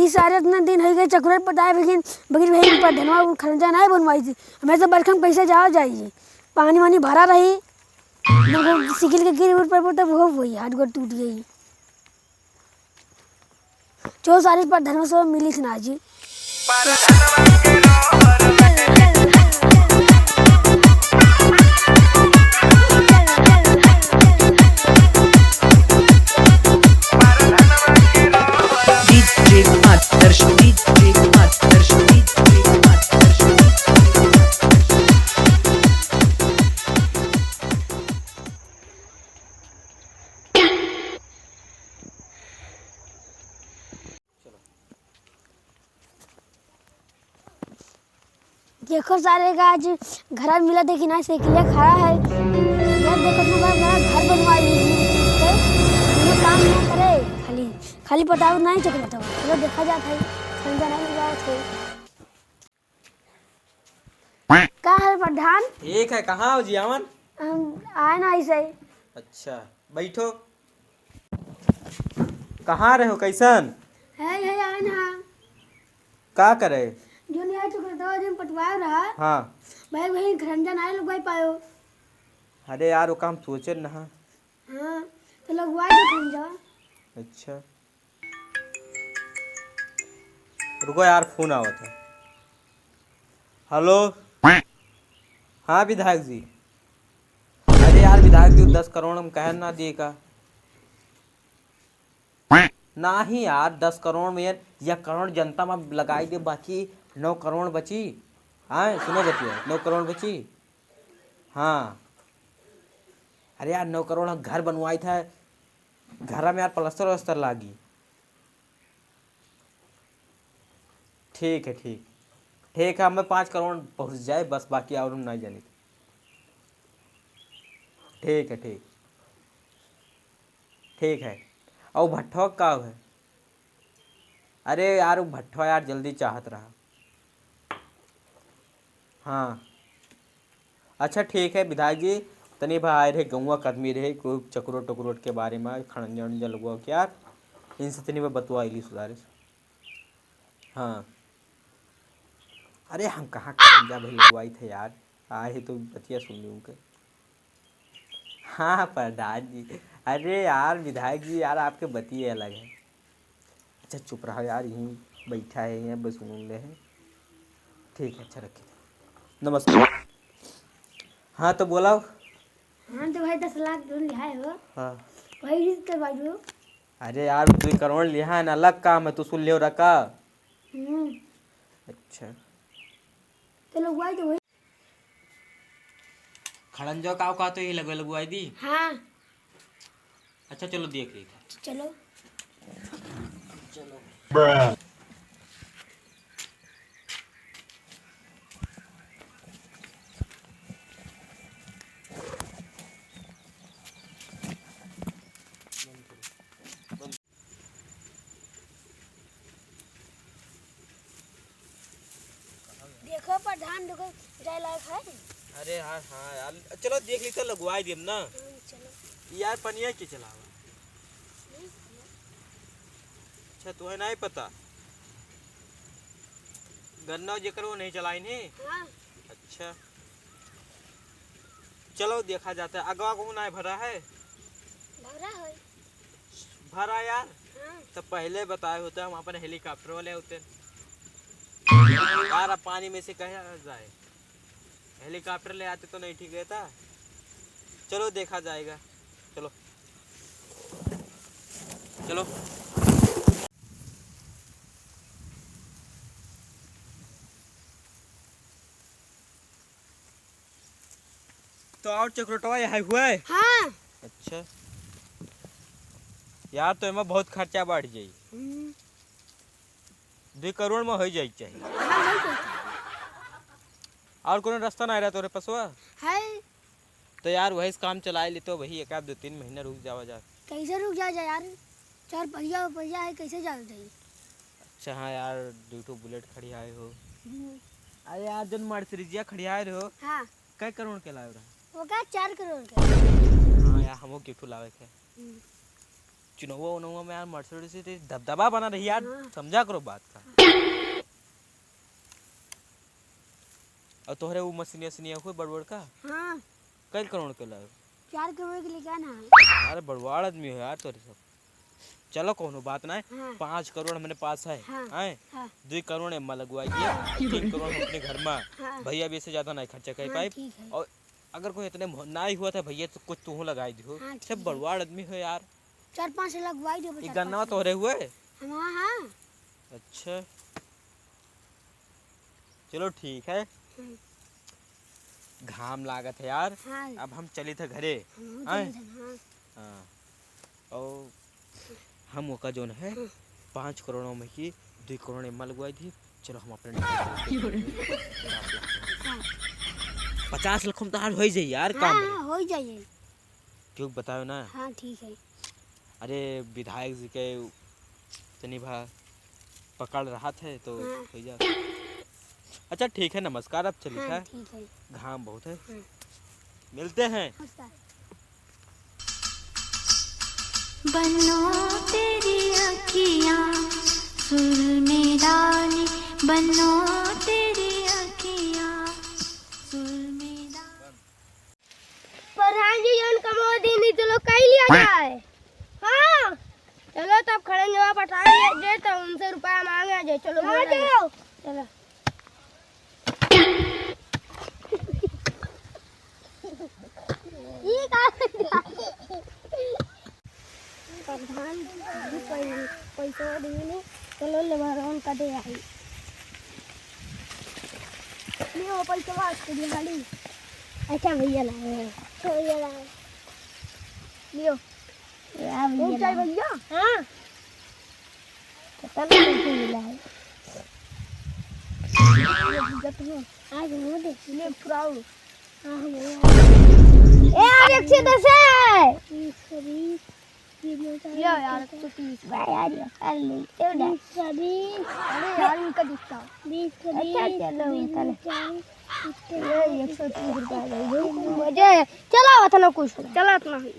सारे इतना दिन है गए चक्कर पटाए लेकिन बगीर भाई पर धनवा खर्चा नहीं बनवाई थी हमें तो बरखम कैसे जाओ जाइए पानी वानी भरा रही सिकिल के गिर उठ पर तब हो वही हाथ गोड़ टूट गई जो सारी पर धनवा सब मिली थी ना जी देखो सारे का आज घर मिला देखी ना साइकिल खड़ा है यार देखो तो बड़ा घर बनवा ली ये काम ना करे खाली खाली पटाव नहीं चक रहता चलो देखा जाता है समझा नहीं लगा थे का है प्रधान ठीक है कहाँ हो जी अमन हम आए ना ऐसे अच्छा बैठो कहाँ रहे हो कैसन है आए ना का करे जो नहीं आए चक रहता दिन पटवाया रहा हाँ भाई भाई खरंजा नहीं लगवाई पायो अरे यार वो काम सोचे ना हाँ तो लगवाई दो खरंजा अच्छा रुको यार फोन आवा था हेलो हाँ विधायक जी अरे यार विधायक जी 10 करोड़ हम कह ना दिए का ना ही यार 10 करोड़ में या करोड़ जनता में लगाई दे बाकी 9 करोड़ बची हाँ सुनो बचिए 9 करोड़ बची हाँ अरे यार 9 करोड़ घर बनवाई था घर में यार प्लास्टर वस्तर लागी ठीक है ठीक है हमें 5 करोड़ पहुंच जाए बस बाकी और हम नहीं जानी ठीक है और भट्ठो का है अरे यार वो भट्ठो यार जल्दी चाहत रहा हाँ अच्छा ठीक है विधायक जी तनी भाई आए रहे गौवा कदमी रहे कोई चक्रोट टकरोट के बारे में खड़ंजा उड़ंजा लगवा के यार इनसे तनी मैं बतवाई सुधारे हाँ अरे हम कहाँ खड़ंजा भाई लगवाई थे यार आए तो बतिया सुन ली उनके हाँ प्रधान जी अरे यार विधायक जी यार आपके बतिए अलग है अच्छा चुप रहो यार यहीं बैठा है यहाँ बस सुन ले हैं ठीक है अच्छा रखिए नमस्कार हाँ तो बोला हाँ तो भाई 10 लाख लोन लिया है वो हाँ वही रिस्क करवाई दो अरे यार 2 करोड़ लिया है ना अलग काम है तो सुन लियो रखा अच्छा तो लगवाई दो खड़ंजो का तो ये लगवाई दी हाँ अच्छा चलो देख लीजिए चलो देखो प्रधान देखो जाए लायक है अरे यार हाँ यार चलो देख ली तो लगवाई दी ना चलो यार पनिया के चलावा अच्छा तुम्हें नहीं पता गन्ना जेकर वो नहीं चलाई नहीं हाँ अच्छा चलो देखा जाता है अगवा को नहीं भरा है भरा है भरा यार हाँ तो पहले बताए होते हम अपन हेलीकॉप्टर वाले होते यार अब पानी में से कहा जाए हेलीकॉप्टर ले आते तो नहीं ठीक रहता चलो देखा जाएगा चलो चलो तो और चक्रोटवा यहाँ हुआ है हाँ अच्छा यार तो एमा बहुत खर्चा बढ़ जाई 2 करोड़ में हो जाई चाहिए और कोनो रास्ता नहीं रहा तोरे पसवा है तो यार वही काम चलाए ले तो वही 1-2-3 महीना रुक जावा जा कैसे रुक जा यार 4 पहिया है कैसे जा जाए अच्छा हाँ यार 2 बुलेट खड़ी आए हो अरे यार जन मर्सिडीज खड़ी आए हो हाँ कै करोड़ के लाए रहा वो क्या 4 करोड़ का हाँ यार हमो गिफ्ट लावे के चुनाव उनवा में यार मर्सिडीज से दबदबा बना रही यार, हाँ। समझा करो बात का। और तोहरे वो मशीनिया हुए बड़बड़ का हाँ कई करोड़ के लाए 4 करोड़ के लिए क्या ना यार, बड़वाड़ आदमी हो यार तोरे सब। चलो कोनो बात ना है, हाँ 5 करोड़ मेरे पास है, हाँ हैं हाँ 2 करोड़ एम्मा लगवाइए, 3 करोड़ हम अपने घर में, हाँ भैया भी इससे ज्यादा नहीं खर्चा कर हाँ, पाए। ठीक है। और अगर कोई इतने ना ही हुआ था भैया तो कुछ तू लगाई दियो, हाँ, ठीक सब है। बड़वाड़ आदमी हो यार। 4-5 लगवाई दो ये गन्ना तोहरे हुए? हाँ हाँ अच्छा चलो ठीक है, हाँ, घाम लागत है यार, हाँ अब हम चले थे घरे। हम हाँ चले थे, हाँ हाँ, और हम ओका जोन है 5 करोड़ों में की 2 करोड़ एम्मा लगवाई थी। चलो हम अपने 50 लाख में तो हार हो ही जाए यार हाँ काम हाँ में। हो ही जाइए। क्यों बताओ ना, हाँ ठीक है। अरे विधायक जी के तनी भा पकड़ रहा थे तो हाँ। हो जा। अच्छा ठीक है, नमस्कार, अब चलिए हाँ था, ठीक है। घाम बहुत है, हाँ। मिलते हैं। नमस्कार। बनो तेरी अखियाँ सुर में डाली, बनो तेरी अखियाँ सुर में डाली। प्रधान जी जौन कमोदी तो लोग कहीं लिया जाए। हाँ चलो तब खड़े जवाब पठान जे तो उनसे रुपया मांगे जे। चलो चलो चलो ये प्रधान जी पैसा दिए चलो ले बारन का दे आई नहीं वो पैसा बात कर गाड़ी। अच्छा भैया लाए भैया लाए लियो भैया भैया। हाँ पता नहीं मिला है आज वो देख ले प्राउड। ए यार 110 है लियो यार 130 भाई यार कर ले तेरा 20 अरे यार इनका दिखता 20 अच्छा चलो चलो 130 रुपया मजे चला था ना कुछ चला इतना ही।